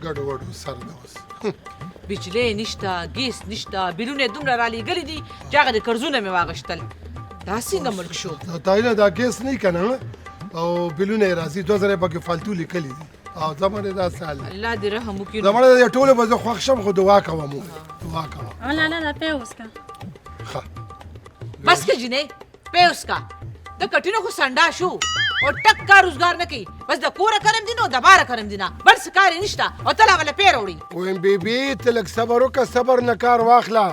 ګډ وډو سر ده اوس بجلی نشته ګیس نشته بیرون یې دومره رالیږلي دي چې هغه د قرضونه مې واغشتل دا څنګه ملک شو تایله دا ګیس نه که نه او بلونه یې راځي 2000 پکې فالتو لیکلي دي او زمانه دا سال الله دې رحم وکړي زمانه د ټولو به زه خوښ شم خو دعا کوم دعا کوم لا لا پی اوسکا بس که جنې پی اوسکا د کټینو خو سنډا شو او ټک کار روزګار نه کوي بس د کوره کرم دي نو د باره کرم دي نه بل څه کار یې نشته او ته لا هغه له پی راوړي ویم بیبي ته لږ صبر وکړه صبر نه کار واخله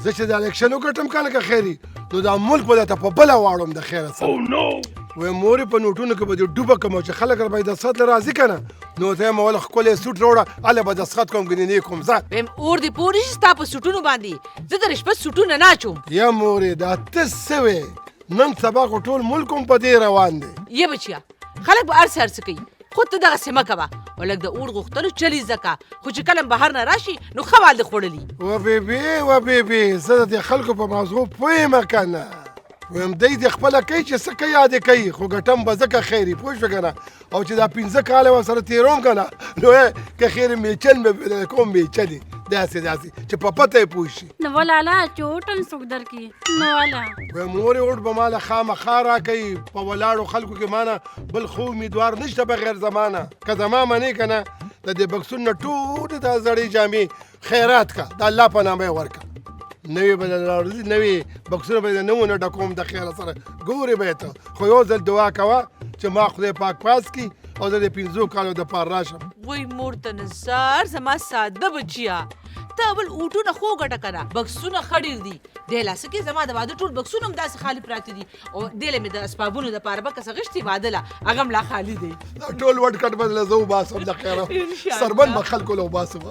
زه چې د الیکشن وګټم که لکه خیري نو دا ملک به درته په بله واړم د خیره سره ویم مورې په نوټونو کې به دې ډوبه کړم چې خلک را به یې دستخط له راضي که نه نو ته یې موله ښکلی سوټ راوړه هله به دستخط کوم ګنینې کوم ځه ویم اور دې پورې شي ستا په سوټونو باندې زه د رشوت سوټونه نه اچوم یا مورې دا ته څه وې نن سبا خو ټول ملک هم په دې روان دی یه بچیا خلک به هر څه هر څه کوي خو ته دغسې مه کوه او لږ د اور غوښتلو چلی زده که خو چې کله بهر نه راشي نو ښه وال دې خوړلي و بیبي زه د دې خلکو په موضوع پوهېمه که نه ویم دی دې خپله کوي چې څه کوي یادې کوي خو ګټم به ځکه خیري پوه شوې که نه او چې دا 15 کاله ورسره تېروم که نه نو که خیر میچل مې کوم میچلي داسې چې په پته یې پوه شي نو ولالا چې اوټن څوک درکړي نو والا ویم مورې اوټ به ماله خامخا راکوي په ولاړو خلکو کې مانه بل خو امیدوار نشته بغیر زمانه که زما منې که نه د دې بکسونو نه ټولې دا زړې جامې خیرات که د الله په نامه یې ورکړه نوې به راوړي نوې بکسونه به یې د نوونه ډکوم د خیره سره ګورې به یې ته خو یو ځل دعا کوه چې ما خدای پاک پاس کړي او زه د 15 کالو دپاره راشم وای مور ته نزار زما ساده بچیا ته بل اوټونه خو ګټه که نه بکسونه ښه ډېر دي دی لاسه کې زما د واده ټول بکسونه هم داسې خالي پراته دي او دې له مې د اسبابونو دپاره به کسه غشتې واده له هغه هم لا خالي دی ټول وډ کټ به له زه وباسم د خیره سربند به خلکو له وباسم